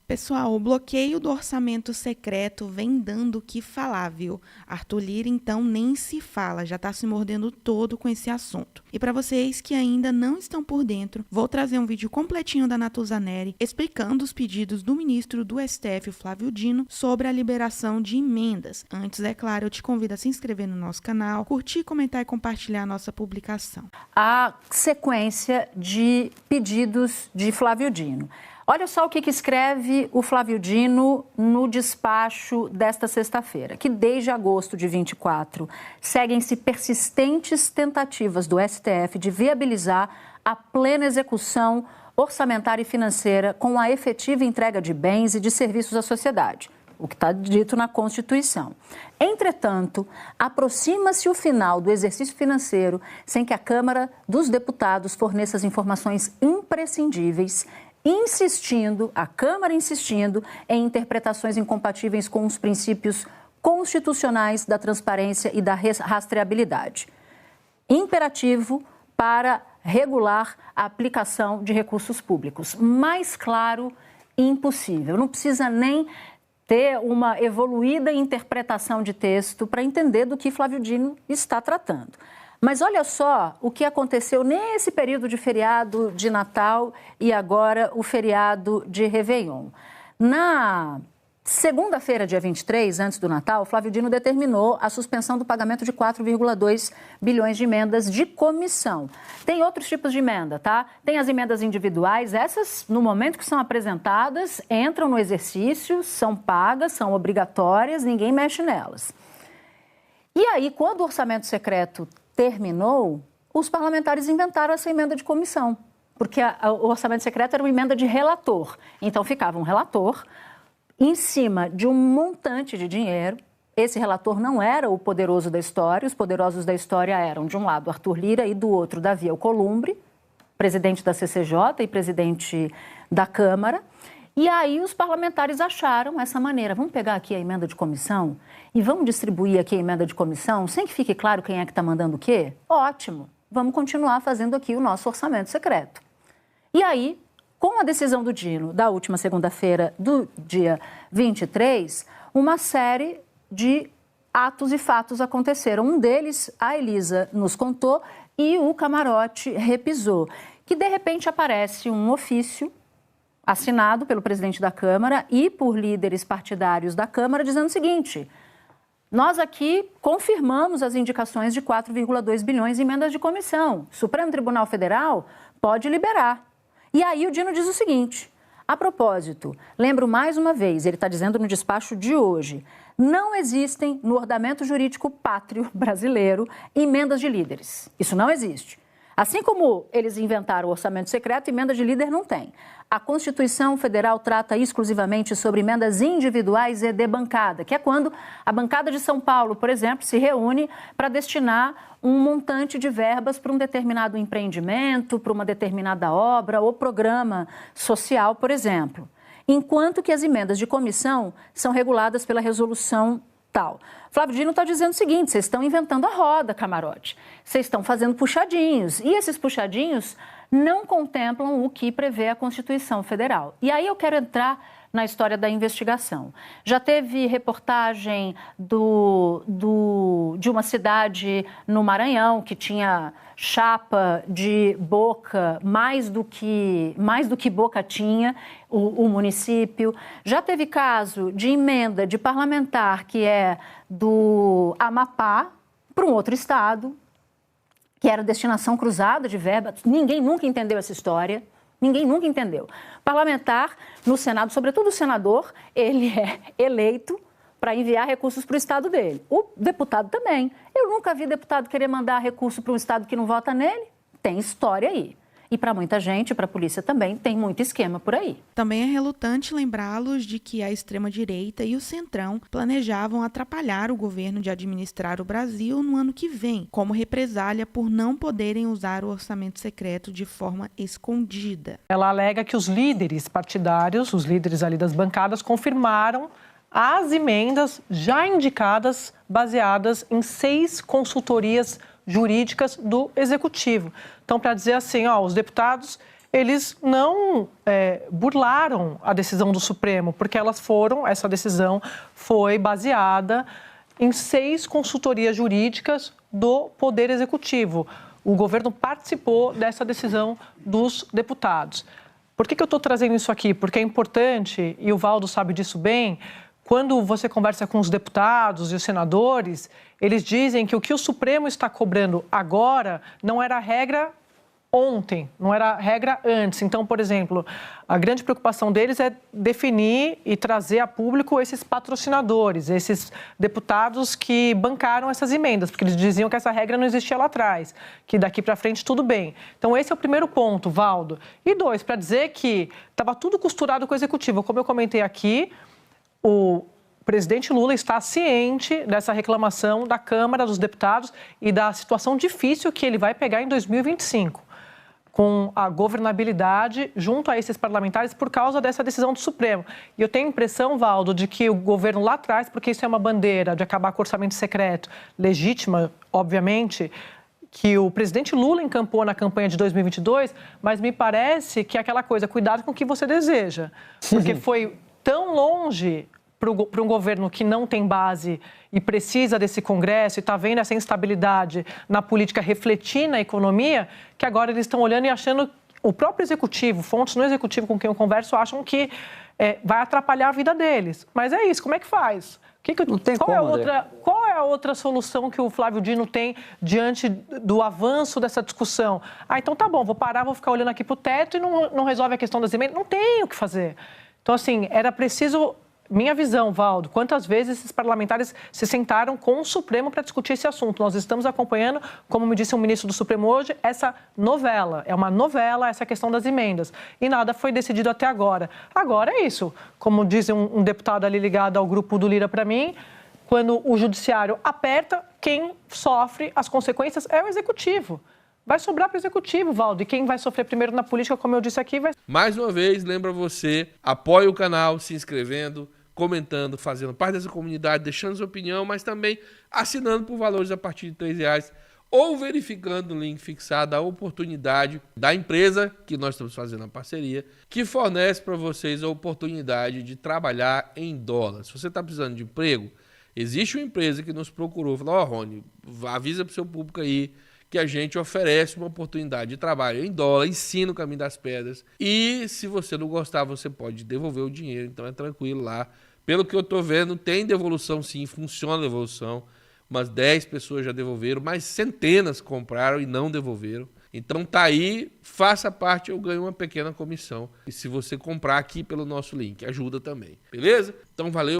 Pessoal, o bloqueio do orçamento secreto vem dando o que falar, viu? Arthur Lira, então, nem se fala, já está se mordendo todo com esse assunto. E para vocês que ainda não estão por dentro, vou trazer um vídeo completinho da Natuzaneri explicando os pedidos do ministro do STF, Flávio Dino, sobre a liberação de emendas. Antes, é claro, eu te convido a se inscrever no nosso canal, curtir, comentar e compartilhar a nossa publicação. A sequência de pedidos de Flávio Dino. Olha só o que escreve o Flávio Dino no despacho desta sexta-feira, que desde agosto de 24 seguem-se persistentes tentativas do STF de viabilizar a plena execução orçamentária e financeira com a efetiva entrega de bens e de serviços à sociedade, o que está dito na Constituição. Entretanto, aproxima-se o final do exercício financeiro sem que a Câmara dos Deputados forneça as informações imprescindíveis, a Câmara insistindo em interpretações incompatíveis com os princípios constitucionais da transparência e da rastreabilidade. Imperativo para regular a aplicação de recursos públicos. Mais claro, impossível. Não precisa nem ter uma evoluída interpretação de texto para entender do que Flávio Dino está tratando. Mas olha só o que aconteceu nesse período de feriado de Natal e agora o feriado de Réveillon. Na segunda-feira, dia 23, antes do Natal, Flávio Dino determinou a suspensão do pagamento de 4,2 bilhões de emendas de comissão. Tem outros tipos de emenda, tá? Tem as emendas individuais, essas, no momento que são apresentadas, entram no exercício, são pagas, são obrigatórias, ninguém mexe nelas. E aí, quando o orçamento secreto terminou, os parlamentares inventaram essa emenda de comissão, porque o orçamento secreto era uma emenda de relator. Então, ficava um relator em cima de um montante de dinheiro. Esse relator não era o poderoso da história, os poderosos da história eram, de um lado, Arthur Lira e do outro, Davi Alcolumbre, presidente da CCJ e presidente da Câmara. E aí os parlamentares acharam essa maneira, vamos pegar aqui a emenda de comissão e vamos distribuir aqui a emenda de comissão sem que fique claro quem é que está mandando o quê? Ótimo, vamos continuar fazendo aqui o nosso orçamento secreto. E aí, com a decisão do Dino, da última segunda-feira do dia 23, uma série de atos e fatos aconteceram. Um deles, a Elisa nos contou e o Camarote repisou, que de repente aparece um ofício assinado pelo presidente da Câmara e por líderes partidários da Câmara, dizendo o seguinte: nós aqui confirmamos as indicações de 4,2 bilhões em emendas de comissão. O Supremo Tribunal Federal pode liberar. E aí o Dino diz o seguinte: a propósito, lembro mais uma vez, ele está dizendo no despacho de hoje, não existem no ordenamento jurídico pátrio brasileiro emendas de líderes. Isso não existe. Assim como eles inventaram o orçamento secreto, emenda de líder não tem. A Constituição Federal trata exclusivamente sobre emendas individuais e de bancada, que é quando a bancada de São Paulo, por exemplo, se reúne para destinar um montante de verbas para um determinado empreendimento, para uma determinada obra ou programa social, por exemplo. Enquanto que as emendas de comissão são reguladas pela resolução tal. Flávio Dino está dizendo o seguinte: vocês estão inventando a roda, Camarote. Vocês estão fazendo puxadinhos. E esses puxadinhos não contemplam o que prevê a Constituição Federal. E aí eu quero entrar na história da investigação. Já teve reportagem de uma cidade no Maranhão que tinha chapa de Boca, mais do que Boca tinha, o município. Já teve caso de emenda de parlamentar que é do Amapá para um outro estado, que era destinação cruzada de verba. Ninguém nunca entendeu essa história. Ninguém nunca entendeu. Parlamentar no Senado, sobretudo o senador, ele é eleito para enviar recursos para o estado dele. O deputado também. Eu nunca vi deputado querer mandar recurso para um estado que não vota nele. Tem história aí. E para muita gente, para a polícia também, tem muito esquema por aí. Também é relutante lembrá-los de que a extrema-direita e o Centrão planejavam atrapalhar o governo de administrar o Brasil no ano que vem, como represália por não poderem usar o orçamento secreto de forma escondida. Ela alega que os líderes partidários, os líderes ali das bancadas, confirmaram as emendas já indicadas, baseadas em 6 consultorias jurídicas do Executivo. Então, para dizer assim, os deputados, eles não burlaram a decisão do Supremo, porque essa decisão foi baseada em 6 consultorias jurídicas do Poder Executivo. O governo participou dessa decisão dos deputados. Por que eu estou trazendo isso aqui? Porque é importante, e o Valdo sabe disso bem, quando você conversa com os deputados e os senadores, eles dizem que o que o Supremo está cobrando agora não era a regra ontem, não era a regra antes. Então, por exemplo, a grande preocupação deles é definir e trazer a público esses patrocinadores, esses deputados que bancaram essas emendas, porque eles diziam que essa regra não existia lá atrás, que daqui para frente tudo bem. Então, esse é o primeiro ponto, Valdo. E 2, para dizer que estava tudo costurado com o Executivo. Como eu comentei aqui, o presidente Lula está ciente dessa reclamação da Câmara dos Deputados e da situação difícil que ele vai pegar em 2025. Com a governabilidade junto a esses parlamentares por causa dessa decisão do Supremo. E eu tenho a impressão, Valdo, de que o governo lá atrás, porque isso é uma bandeira de acabar com o orçamento secreto, legítima, obviamente, que o presidente Lula encampou na campanha de 2022, mas me parece que é aquela coisa, cuidado com o que você deseja. Porque foi tão longe para um governo que não tem base e precisa desse Congresso e está vendo essa instabilidade na política refletir na economia, que agora eles estão olhando e achando, o próprio Executivo, fontes no Executivo com quem eu converso, acham que vai atrapalhar a vida deles. Mas é isso, como é que faz? Qual é a outra solução que o Flávio Dino tem diante do avanço dessa discussão? Então tá bom, vou parar, vou ficar olhando aqui para o teto e não resolve a questão das emendas. Não tem o que fazer. Então, assim, era preciso... Minha visão, Valdo, quantas vezes esses parlamentares se sentaram com o Supremo para discutir esse assunto? Nós estamos acompanhando, como me disse um ministro do Supremo hoje, essa novela. É uma novela essa questão das emendas. E nada foi decidido até agora. Agora é isso. Como diz um deputado ali ligado ao grupo do Lira para mim, quando o judiciário aperta, quem sofre as consequências é o Executivo. Vai sobrar para o Executivo, Valdo. E quem vai sofrer primeiro na política, como eu disse aqui, vai... Mais uma vez, lembra você, apoie o canal se inscrevendo, comentando, fazendo parte dessa comunidade, deixando sua opinião, mas também assinando por valores a partir de R$3 ou verificando no link fixado a oportunidade da empresa que nós estamos fazendo a parceria, que fornece para vocês a oportunidade de trabalhar em dólar. Se você está precisando de emprego, existe uma empresa que nos procurou, falou, Rony, avisa para o seu público aí que a gente oferece uma oportunidade de trabalho em dólar, ensina o caminho das pedras, e se você não gostar, você pode devolver o dinheiro, então é tranquilo lá. Pelo que eu estou vendo, tem devolução sim, funciona a devolução. Umas 10 pessoas já devolveram, mas centenas compraram e não devolveram. Então tá aí, faça parte, eu ganho uma pequena comissão. E se você comprar aqui pelo nosso link, ajuda também. Beleza? Então valeu.